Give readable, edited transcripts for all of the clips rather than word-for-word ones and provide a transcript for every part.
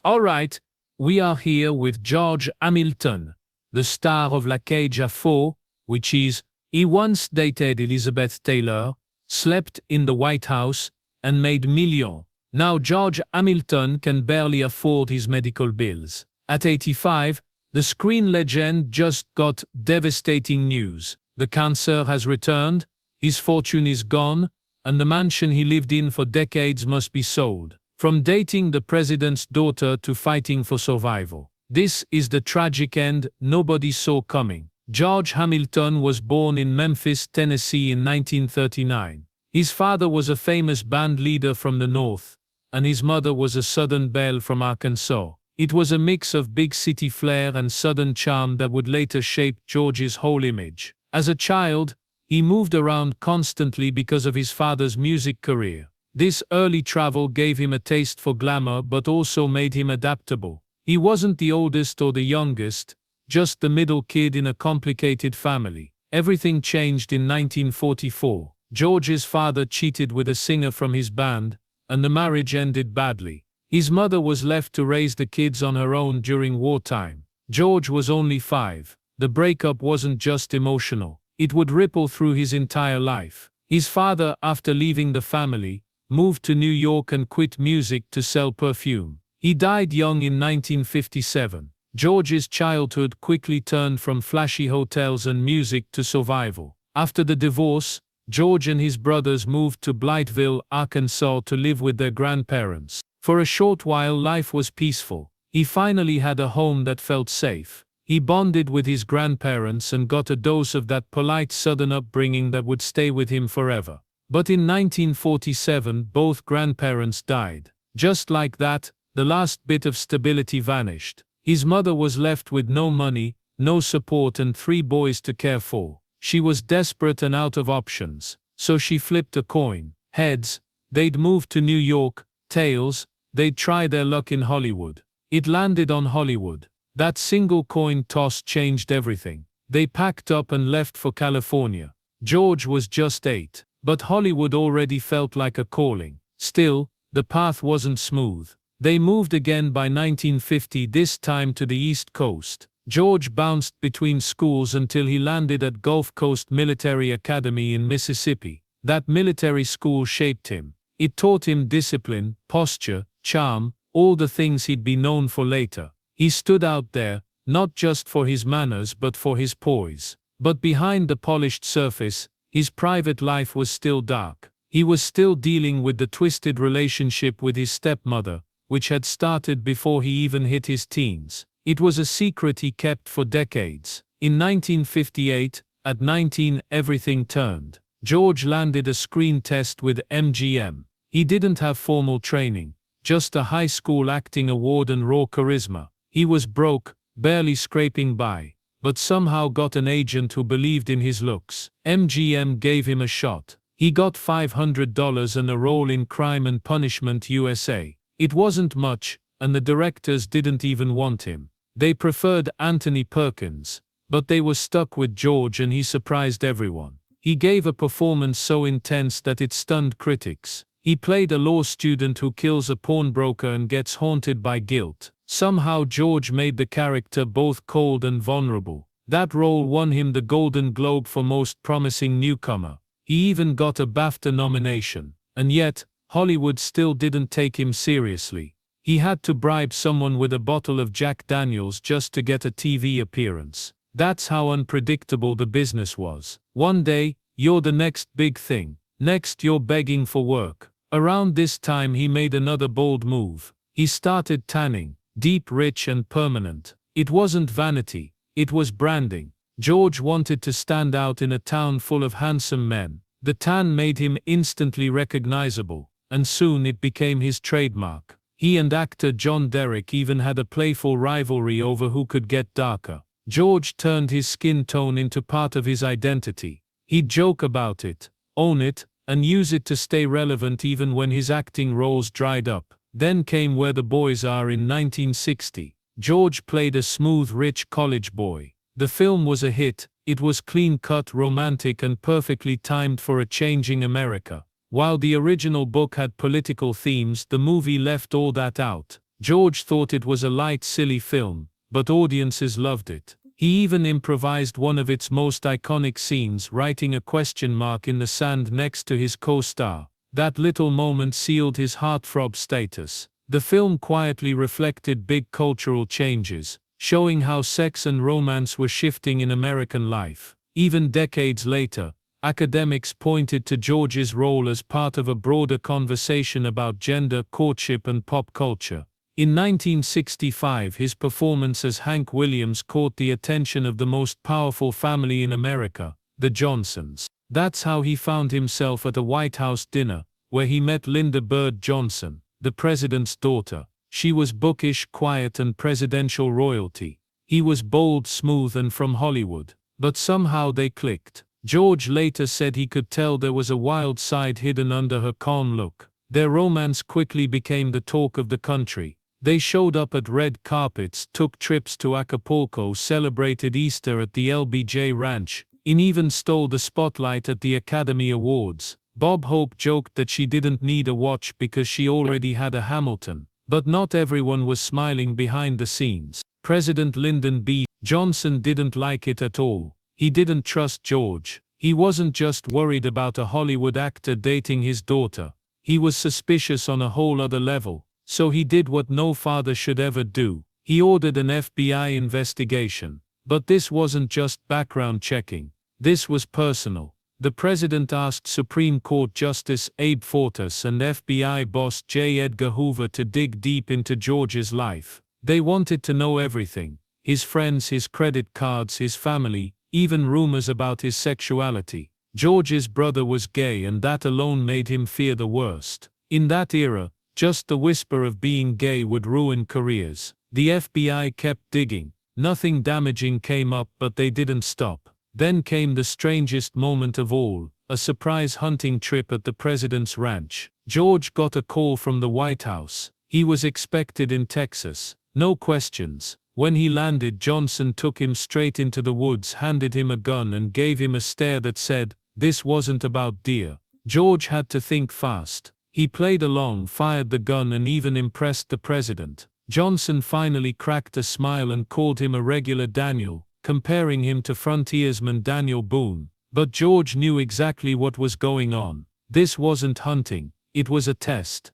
Alright, we are here with George Hamilton, the star of La Cage à Faux, which is, he once dated Elizabeth Taylor, slept in the White House, and made millions. Now George Hamilton can barely afford his medical bills. At 85, the screen legend just got devastating news. The cancer has returned, his fortune is gone, and the mansion he lived in for decades must be sold. From dating the president's daughter to fighting for survival. This is the tragic end nobody saw coming. George Hamilton was born in Memphis, Tennessee in 1939. His father was a famous band leader from the North, and his mother was a Southern belle from Arkansas. It was a mix of big city flair and Southern charm that would later shape George's whole image. As a child, he moved around constantly because of his father's music career. This early travel gave him a taste for glamour but also made him adaptable. He wasn't the oldest or the youngest, just the middle kid in a complicated family. Everything changed in 1944. George's father cheated with a singer from his band, and the marriage ended badly. His mother was left to raise the kids on her own during wartime. George was only 5. The breakup wasn't just emotional. It would ripple through his entire life. His father, after leaving the family, moved to New York and quit music to sell perfume. He died young in 1957. George's childhood quickly turned from flashy hotels and music to survival. After the divorce, George and his brothers moved to Blytheville, Arkansas to live with their grandparents. For a short while life was peaceful. He finally had a home that felt safe. He bonded with his grandparents and got a dose of that polite Southern upbringing that would stay with him forever. But in 1947 both grandparents died. Just like that, the last bit of stability vanished. His mother was left with no money, no support and 3 boys to care for. She was desperate and out of options, so she flipped a coin. Heads, they'd move to New York. Tails, they'd try their luck in Hollywood. It landed on Hollywood. That single coin toss changed everything. They packed up and left for California. George was just 8. But Hollywood already felt like a calling. Still, the path wasn't smooth. They moved again by 1950, this time to the East Coast. George bounced between schools until he landed at Gulf Coast Military Academy in Mississippi. That military school shaped him. It taught him discipline, posture, charm, all the things he'd be known for later. He stood out there, not just for his manners but for his poise. But behind the polished surface, his private life was still dark. He was still dealing with the twisted relationship with his stepmother, which had started before he even hit his teens. It was a secret he kept for decades. In 1958, at 19, everything turned. George landed a screen test with MGM. He didn't have formal training, just a high school acting award and raw charisma. He was broke, barely scraping by, but somehow got an agent who believed in his looks. MGM gave him a shot. He got $500 and a role in Crime and Punishment USA. It wasn't much, and the directors didn't even want him. They preferred Anthony Perkins, but they were stuck with George and he surprised everyone. He gave a performance so intense that it stunned critics. He played a law student who kills a pawnbroker and gets haunted by guilt. Somehow George made the character both cold and vulnerable. That role won him the Golden Globe for Most Promising Newcomer. He even got a BAFTA nomination. And yet, Hollywood still didn't take him seriously. He had to bribe someone with a bottle of Jack Daniels just to get a TV appearance. That's how unpredictable the business was. One day, you're the next big thing. Next you're begging for work. Around this time he made another bold move. He started tanning. Deep, rich and permanent. It wasn't vanity, it was branding. George wanted to stand out in a town full of handsome men. The tan made him instantly recognizable, and soon it became his trademark. He and actor John Derek even had a playful rivalry over who could get darker. George turned his skin tone into part of his identity. He'd joke about it, own it, and use it to stay relevant even when his acting roles dried up. Then came Where the Boys Are in 1960. George played a smooth, rich college boy. The film was a hit. It was clean-cut, romantic and perfectly timed for a changing America. While the original book had political themes, the movie left all that out. George thought it was a light, silly film, but audiences loved it. He even improvised one of its most iconic scenes, writing a question mark in the sand next to his co-star. That little moment sealed his heartthrob status. The film quietly reflected big cultural changes, showing how sex and romance were shifting in American life. Even decades later, academics pointed to George's role as part of a broader conversation about gender, courtship, and pop culture. In 1965, his performance as Hank Williams caught the attention of the most powerful family in America, the Johnsons. That's how he found himself at a White House dinner, where he met Lyndon B. Johnson, the president's daughter. She was bookish, quiet, and presidential royalty. He was bold, smooth, and from Hollywood. But somehow they clicked. George later said he could tell there was a wild side hidden under her calm look. Their romance quickly became the talk of the country. They showed up at red carpets, took trips to Acapulco, celebrated Easter at the LBJ Ranch, and even stole the spotlight at the Academy Awards. Bob Hope joked that she didn't need a watch because she already had a Hamilton. But not everyone was smiling behind the scenes. President Lyndon B. Johnson didn't like it at all. He didn't trust George. He wasn't just worried about a Hollywood actor dating his daughter. He was suspicious on a whole other level. So he did what no father should ever do. He ordered an FBI investigation. But this wasn't just background checking. This was personal. The president asked Supreme Court Justice Abe Fortas and FBI boss J. Edgar Hoover to dig deep into George's life. They wanted to know everything: his friends, his credit cards, his family, even rumors about his sexuality. George's brother was gay, and that alone made him fear the worst. In that era, just the whisper of being gay would ruin careers. The FBI kept digging. Nothing damaging came up, but they didn't stop. Then came the strangest moment of all, a surprise hunting trip at the president's ranch. George got a call from the White House. He was expected in Texas. No questions. When he landed, Johnson took him straight into the woods, handed him a gun, and gave him a stare that said, "This wasn't about deer." George had to think fast. He played along, fired the gun, and even impressed the president. Johnson finally cracked a smile and called him a regular Daniel, comparing him to frontiersman Daniel Boone. But George knew exactly what was going on. This wasn't hunting. It was a test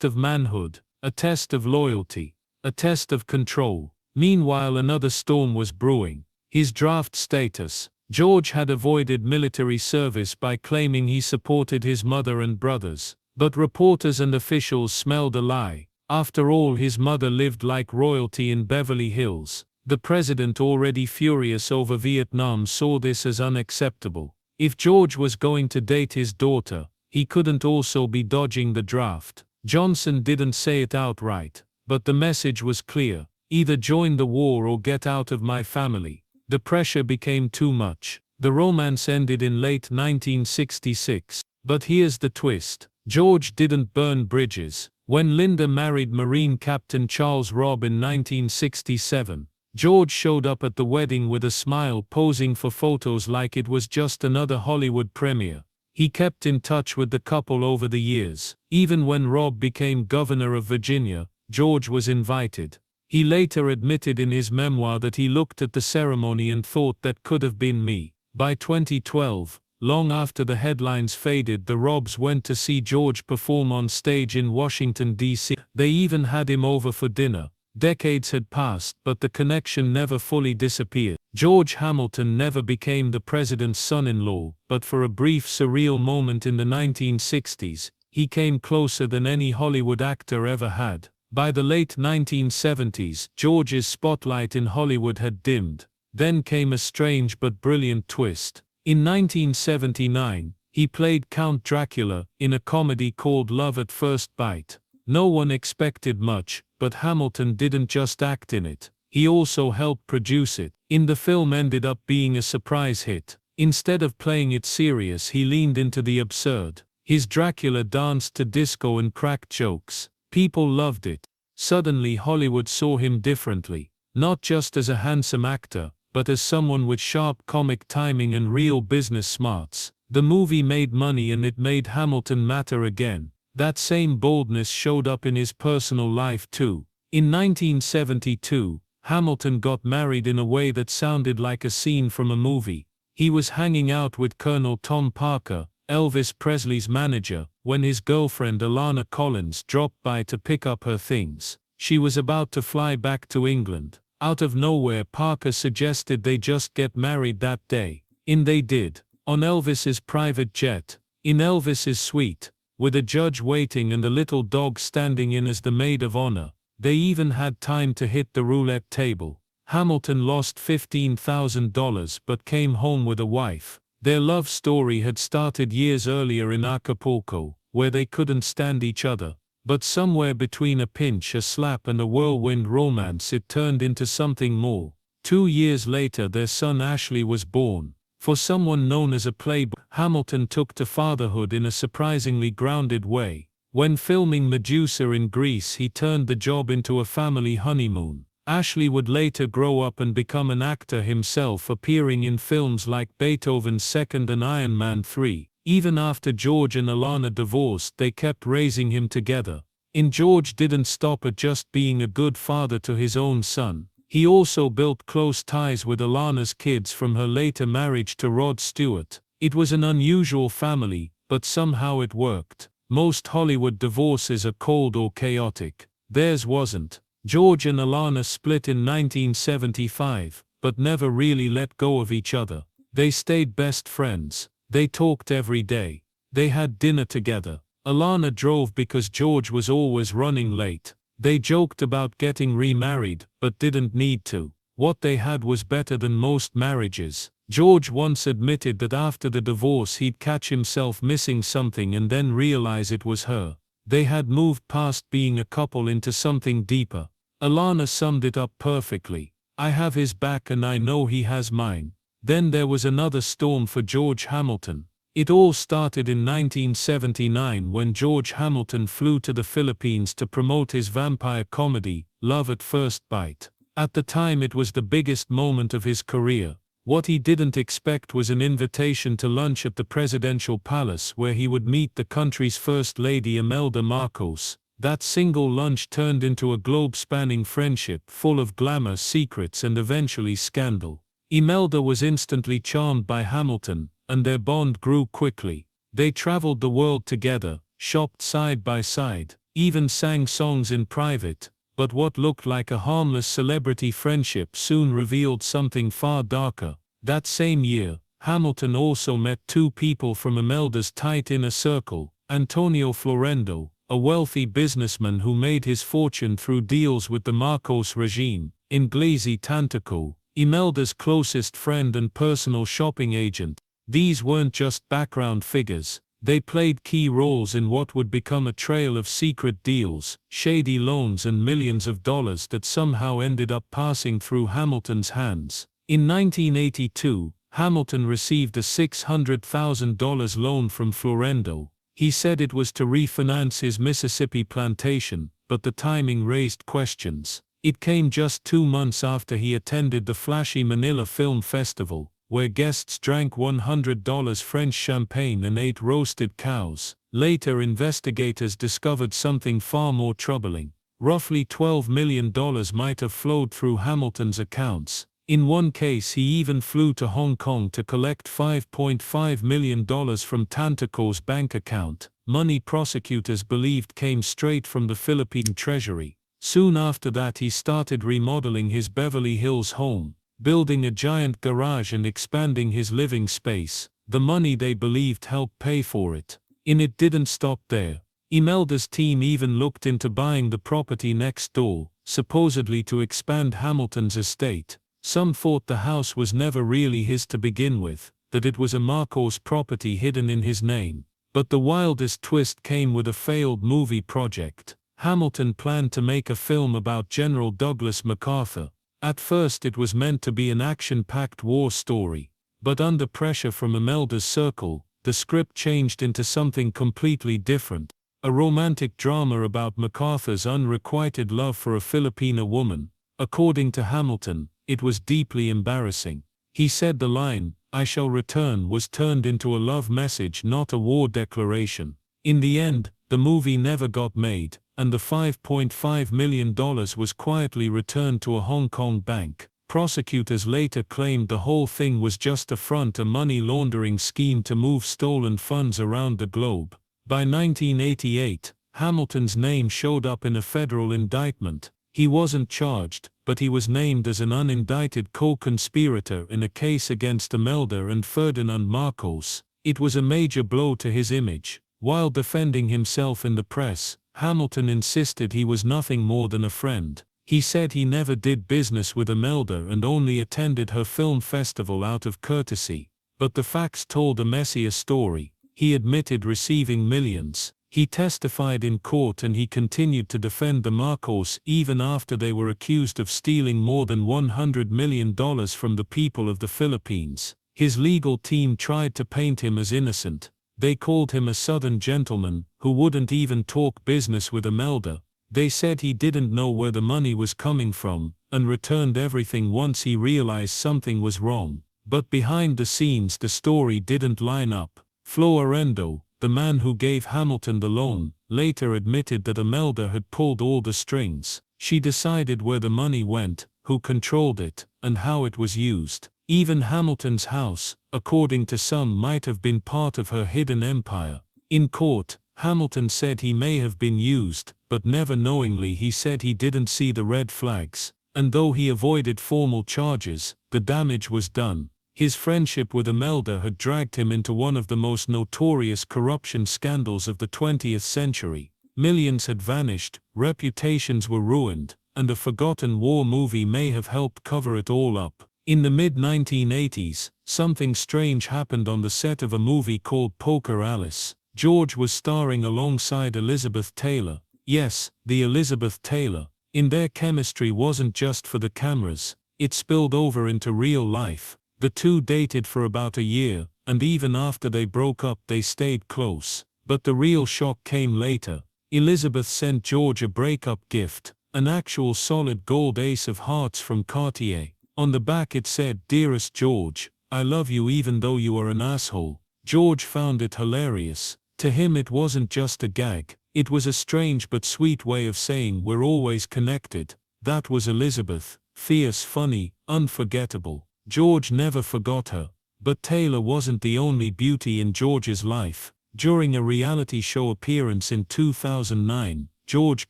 of manhood, a test of loyalty, a test of control. Meanwhile, another storm was brewing. His draft status. George had avoided military service by claiming he supported his mother and brothers. But reporters and officials smelled a lie. After all, his mother lived like royalty in Beverly Hills. The president, already furious over Vietnam, saw this as unacceptable. If George was going to date his daughter, he couldn't also be dodging the draft. Johnson didn't say it outright, but the message was clear: either join the war or get out of my family. The pressure became too much. The romance ended in late 1966. But here's the twist: George didn't burn bridges. When Linda married Marine Captain Charles Robb in 1967, George showed up at the wedding with a smile, posing for photos like it was just another Hollywood premiere. He kept in touch with the couple over the years. Even when Robb became governor of Virginia, George was invited. He later admitted in his memoir that he looked at the ceremony and thought, that could have been me. By 2012, long after the headlines faded, the Robbs went to see George perform on stage in Washington, D.C. They even had him over for dinner. Decades had passed, but the connection never fully disappeared. George Hamilton never became the president's son-in-law, but for a brief, surreal moment in the 1960s, he came closer than any Hollywood actor ever had. By the late 1970s, George's spotlight in Hollywood had dimmed. Then came a strange but brilliant twist. In 1979, he played Count Dracula in a comedy called Love at First Bite. No one expected much, but Hamilton didn't just act in it. He also helped produce it. The film ended up being a surprise hit. Instead of playing it serious, he leaned into the absurd. His Dracula danced to disco and cracked jokes. People loved it. Suddenly Hollywood saw him differently, not just as a handsome actor, but as someone with sharp comic timing and real business smarts. The movie made money, and it made Hamilton matter again. That same boldness showed up in his personal life too. In 1972, Hamilton got married in a way that sounded like a scene from a movie. He was hanging out with Colonel Tom Parker, Elvis Presley's manager, when his girlfriend Alana Collins dropped by to pick up her things. She was about to fly back to England. Out of nowhere, Parker suggested they just get married that day. In they did, on Elvis's private jet, in Elvis's suite, with a judge waiting and a little dog standing in as the maid of honor. They even had time to hit the roulette table. Hamilton lost $15,000 but came home with a wife. Their love story had started years earlier in Acapulco, where they couldn't stand each other. But somewhere between a pinch, a slap and a whirlwind romance, it turned into something more. 2 years later their son Ashley was born. For someone known as a playboy, Hamilton took to fatherhood in a surprisingly grounded way. When filming Medusa in Greece, he turned the job into a family honeymoon. Ashley would later grow up and become an actor himself, appearing in films like Beethoven's Second and Iron Man 3. Even after George and Alana divorced, they kept raising him together. George didn't stop at just being a good father to his own son. He also built close ties with Alana's kids from her later marriage to Rod Stewart. It was an unusual family, but somehow it worked. Most Hollywood divorces are cold or chaotic. Theirs wasn't. George and Alana split in 1975, but never really let go of each other. They stayed best friends. They talked every day. They had dinner together. Alana drove because George was always running late. They joked about getting remarried, but didn't need to. What they had was better than most marriages. George once admitted that after the divorce he'd catch himself missing something and then realize it was her. They had moved past being a couple into something deeper. Alana summed it up perfectly. I have his back and I know he has mine. Then there was another storm for George Hamilton. It all started in 1979 when George Hamilton flew to the Philippines to promote his vampire comedy, Love at First Bite. At the time it was the biggest moment of his career. What he didn't expect was an invitation to lunch at the presidential palace where he would meet the country's First Lady Imelda Marcos. That single lunch turned into a globe-spanning friendship full of glamour, secrets and eventually scandal. Imelda was instantly charmed by Hamilton, and their bond grew quickly. They traveled the world together, shopped side by side, even sang songs in private. But what looked like a harmless celebrity friendship soon revealed something far darker. That same year, Hamilton also met two people from Imelda's tight inner circle: Antonio Florendo, a wealthy businessman who made his fortune through deals with the Marcos regime, Inglesi Tantaco, Imelda's closest friend and personal shopping agent. These weren't just background figures. They played key roles in what would become a trail of secret deals, shady loans and millions of dollars that somehow ended up passing through Hamilton's hands. In 1982, Hamilton received a $600,000 loan from Florendo. He said it was to refinance his Mississippi plantation, but the timing raised questions. It came just 2 months after he attended the flashy Manila Film Festival, where guests drank $100 French champagne and ate roasted cows. Later, investigators discovered something far more troubling. Roughly $12 million might have flowed through Hamilton's accounts. In one case, he even flew to Hong Kong to collect $5.5 million from Tantaco's bank account, money prosecutors believed came straight from the Philippine treasury. Soon after that, he started remodeling his Beverly Hills home, building a giant garage and expanding his living space. The money they believed helped pay for it. It didn't stop there. Imelda's team even looked into buying the property next door, supposedly to expand Hamilton's estate. Some thought the house was never really his to begin with, that it was a Marcos property hidden in his name. But the wildest twist came with a failed movie project. Hamilton planned to make a film about General Douglas MacArthur. At first it was meant to be an action-packed war story, but under pressure from Imelda's circle, the script changed into something completely different. A romantic drama about MacArthur's unrequited love for a Filipina woman. According to Hamilton, it was deeply embarrassing. He said the line, "I shall return," was turned into a love message, not a war declaration. In the end, the movie never got made, and the $5.5 million was quietly returned to a Hong Kong bank. Prosecutors later claimed the whole thing was just a front, a money laundering scheme to move stolen funds around the globe. By 1988, Hamilton's name showed up in a federal indictment. He wasn't charged, but he was named as an unindicted co-conspirator in a case against Imelda and Ferdinand Marcos. It was a major blow to his image. While defending himself in the press, Hamilton insisted he was nothing more than a friend. He said he never did business with Imelda and only attended her film festival out of courtesy. But the facts told a messier story. He admitted receiving millions. He testified in court and he continued to defend the Marcos even after they were accused of stealing more than $100 million from the people of the Philippines. His legal team tried to paint him as innocent. They called him a Southern gentleman who wouldn't even talk business with Imelda. They said he didn't know where the money was coming from and returned everything once he realized something was wrong. But behind the scenes the story didn't line up. Flo Arendo, the man who gave Hamilton the loan, later admitted that Imelda had pulled all the strings. She decided where the money went, who controlled it, and how it was used. Even Hamilton's house, according to some, might have been part of her hidden empire. In court, Hamilton said he may have been used, but never knowingly. He said he didn't see the red flags, and though he avoided formal charges, the damage was done. His friendship with Imelda had dragged him into one of the most notorious corruption scandals of the 20th century. Millions had vanished, reputations were ruined, and a forgotten war movie may have helped cover it all up. In the mid-1980s, something strange happened on the set of a movie called Poker Alice. George was starring alongside Elizabeth Taylor. Yes, the Elizabeth Taylor. In their chemistry wasn't just for the cameras, it spilled over into real life. The two dated for about a year, and even after they broke up they stayed close. But the real shock came later. Elizabeth sent George a breakup gift, an actual solid gold ace of hearts from Cartier. On the back it said, "Dearest George, I love you even though you are an asshole." George found it hilarious. To him it wasn't just a gag, it was a strange but sweet way of saying we're always connected. That was Elizabeth, fierce, funny, unforgettable. George never forgot her. But Taylor wasn't the only beauty in George's life. During a reality show appearance in 2009, George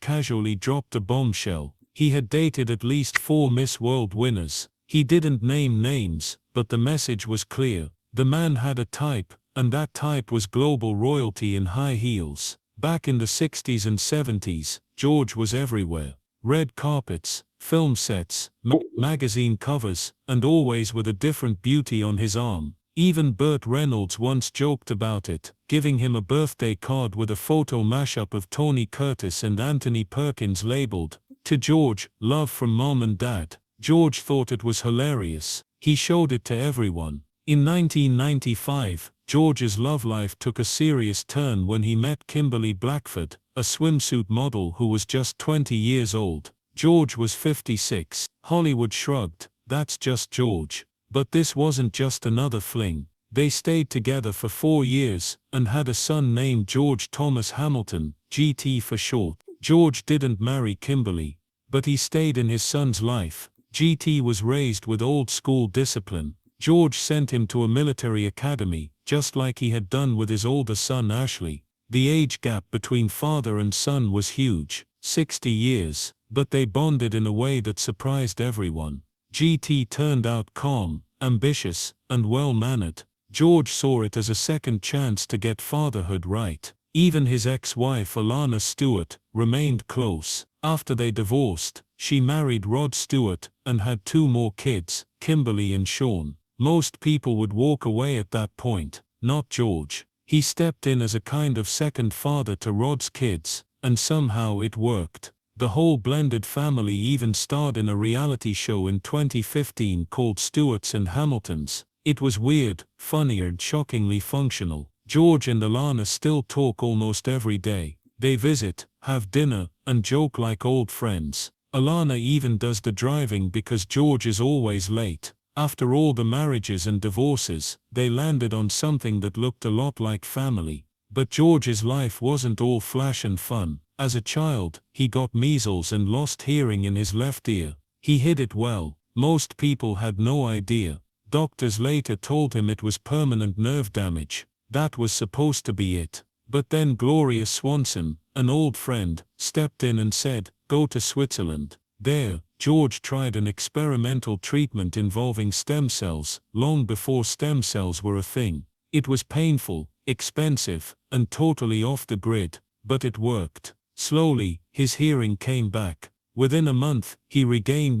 casually dropped a bombshell. He had dated at least 4 Miss World winners. He didn't name names, but the message was clear. The man had a type, and that type was global royalty in high heels. Back in the 60s and 70s, George was everywhere. Red carpets, film sets, magazine covers, and always with a different beauty on his arm. Even Burt Reynolds once joked about it, giving him a birthday card with a photo mashup of Tony Curtis and Anthony Perkins labeled, "To George, love from Mom and Dad." George thought it was hilarious. He showed it to everyone. In 1995, George's love life took a serious turn when he met Kimberly Blackford, a swimsuit model who was just 20 years old. George was 56. Hollywood shrugged, "That's just George." But this wasn't just another fling. They stayed together for 4 years, and had a son named George Thomas Hamilton, GT for short. George didn't marry Kimberly, but he stayed in his son's life. GT was raised with old-school discipline. George sent him to a military academy, just like he had done with his older son Ashley. The age gap between father and son was huge, 60 years, but they bonded in a way that surprised everyone. GT turned out calm, ambitious, and well-mannered. George saw it as a second chance to get fatherhood right. Even his ex-wife Alana Stewart remained close. After they divorced, she married Rod Stewart and had 2 more kids, Kimberly and Sean. Most people would walk away at that point, not George. He stepped in as a kind of second father to Rod's kids, and somehow it worked. The whole blended family even starred in a reality show in 2015 called Stewarts and Hamiltons. It was weird, funny and shockingly functional. George and Alana still talk almost every day. They visit, have dinner, and joke like old friends. Alana even does the driving because George is always late. After all the marriages and divorces, they landed on something that looked a lot like family. But George's life wasn't all flash and fun. As a child, he got measles and lost hearing in his left ear. He hid it well. Most people had no idea. Doctors later told him it was permanent nerve damage. That was supposed to be it. But then Gloria Swanson, an old friend, stepped in and said, "Go to Switzerland." There, George tried an experimental treatment involving stem cells, long before stem cells were a thing. It was painful, expensive, and totally off the grid, but it worked. Slowly, his hearing came back. Within a month, he regained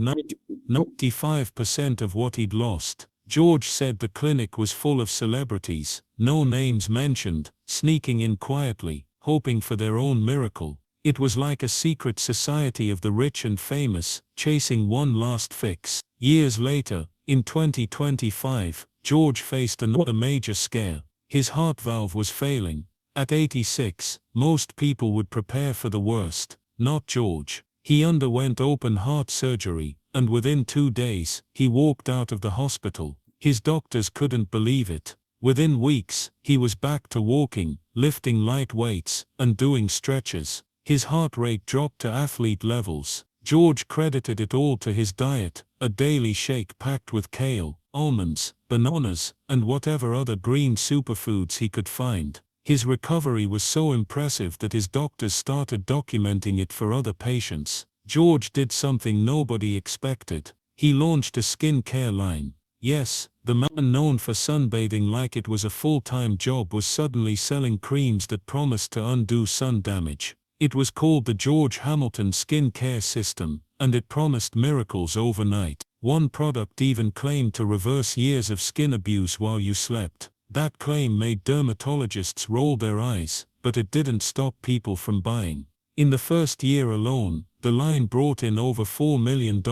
95% of what he'd lost. George said the clinic was full of celebrities, no names mentioned, sneaking in quietly, hoping for their own miracle. It was like a secret society of the rich and famous, chasing one last fix. Years later, in 2025, George faced another major scare. His heart valve was failing. At 86, most people would prepare for the worst. Not George. He underwent open heart surgery, and within 2 days, he walked out of the hospital. His doctors couldn't believe it. Within weeks, he was back to walking, lifting light weights, and doing stretches. His heart rate dropped to athlete levels. George credited it all to his diet, a daily shake packed with kale, almonds, bananas, and whatever other green superfoods he could find. His recovery was so impressive that his doctors started documenting it for other patients. George did something nobody expected. He launched a skin care line. Yes, the man known for sunbathing like it was a full-time job was suddenly selling creams that promised to undo sun damage. It was called the George Hamilton Skin Care System, and it promised miracles overnight. One product even claimed to reverse years of skin abuse while you slept. That claim made dermatologists roll their eyes, but it didn't stop people from buying. In the first year alone, the line brought in over $4 million.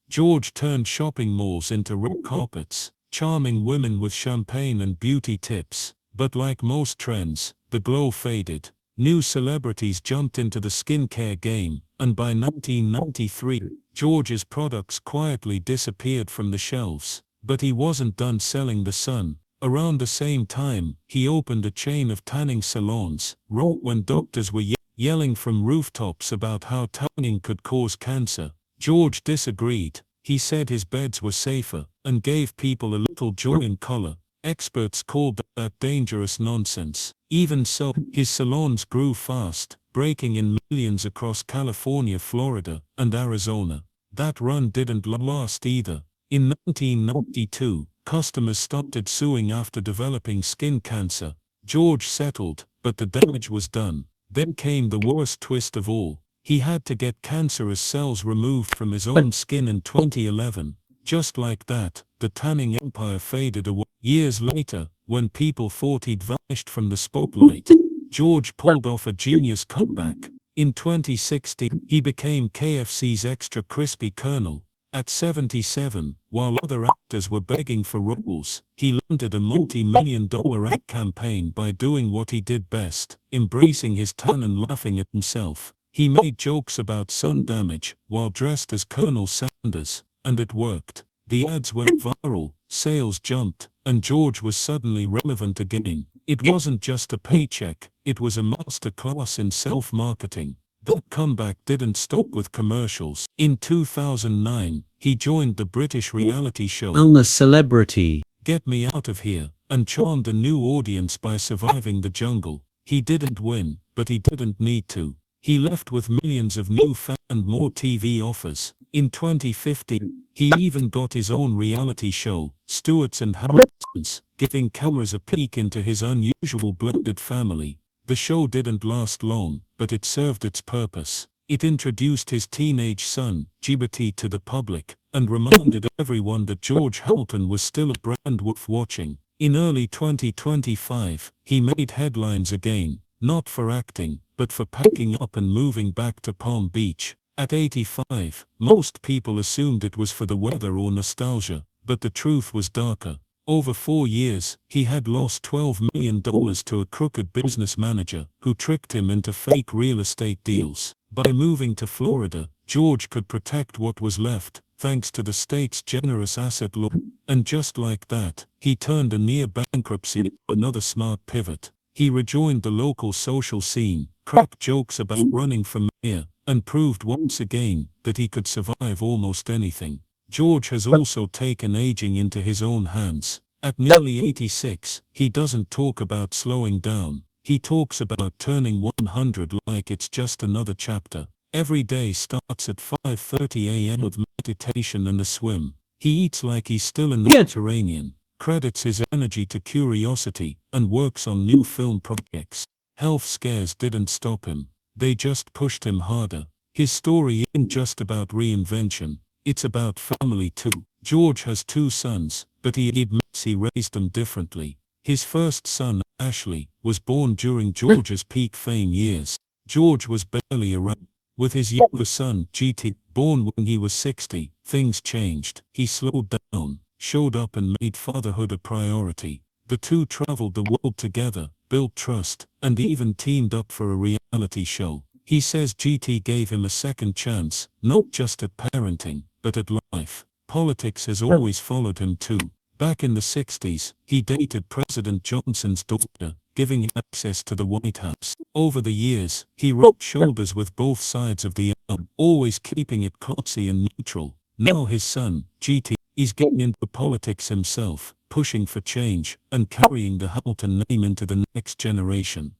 George turned shopping malls into red carpets, charming women with champagne and beauty tips. But like most trends, the glow faded. New celebrities jumped into the skincare game, and by 1993, George's products quietly disappeared from the shelves. But he wasn't done selling the sun. Around the same time, he opened a chain of tanning salons, right when doctors were yelling from rooftops about how tanning could cause cancer. George disagreed. He said his beds were safer, and gave people a little joy in color. Experts called that dangerous nonsense. Even so, his salons grew fast, breaking in millions across California, Florida, and Arizona. That run didn't last either. In 1992, customers started suing after developing skin cancer. George settled, but the damage was done. Then came the worst twist of all. He had to get cancerous cells removed from his own skin in 2011. Just like that, the tanning empire faded away. Years later, when people thought he'd vanished from the spotlight, George pulled off a genius comeback. In 2016, he became KFC's extra crispy colonel. At 77, while other actors were begging for roles, he landed a multi-million-dollar ad campaign by doing what he did best, embracing his tan and laughing at himself. He made jokes about sun damage, while dressed as Colonel Sanders, and it worked. The ads went viral, sales jumped, and George was suddenly relevant again. It wasn't just a paycheck, it was a masterclass in self-marketing. That comeback didn't stop with commercials. In 2009, he joined the British reality show Wellness Celebrity, Get Me Out of Here, and charmed a new audience by surviving the jungle. He didn't win, but he didn't need to. He left with millions of new fans and more TV offers. In 2015, he even got his own reality show, Stewarts and Hamiltons, giving cameras a peek into his unusual blended family. The show didn't last long, but it served its purpose. It introduced his teenage son, Djibouti, to the public, and reminded everyone that George Hamilton was still a brand worth watching. In early 2025, he made headlines again, not for acting, but for packing up and moving back to Palm Beach. At 85, most people assumed it was for the weather or nostalgia, but the truth was darker. Over 4 years, he had lost $12 million to a crooked business manager who tricked him into fake real estate deals. By moving to Florida, George could protect what was left, thanks to the state's generous asset law. And just like that, he turned a near bankruptcy into another smart pivot. He rejoined the local social scene, cracked jokes about running for mayor, and proved once again that he could survive almost anything. George has also taken aging into his own hands. At nearly 86, he doesn't talk about slowing down. He talks about turning 100 like it's just another chapter. Every day starts at 5:30 a.m. with meditation and a swim. He eats like he's still in the Mediterranean, credits his energy to curiosity, and works on new film projects. Health scares didn't stop him. They just pushed him harder. His story isn't just about reinvention. It's about family too. George has 2 sons, but he admits he raised them differently. His first son, Ashley, was born during George's peak fame years. George was barely around. With his younger son, GT, born when he was 60, things changed. He slowed down, showed up and made fatherhood a priority. The two traveled the world together, built trust, and even teamed up for a reality show. He says GT gave him a second chance, not just at parenting, but at life. Politics has always followed him too. Back in the 60s, he dated President Johnson's daughter, giving him access to the White House. Over the years, he rubbed shoulders with both sides of the aisle, always keeping it classy and neutral. Now his son, GT, is getting into politics himself, pushing for change, and carrying the Hamilton name into the next generation.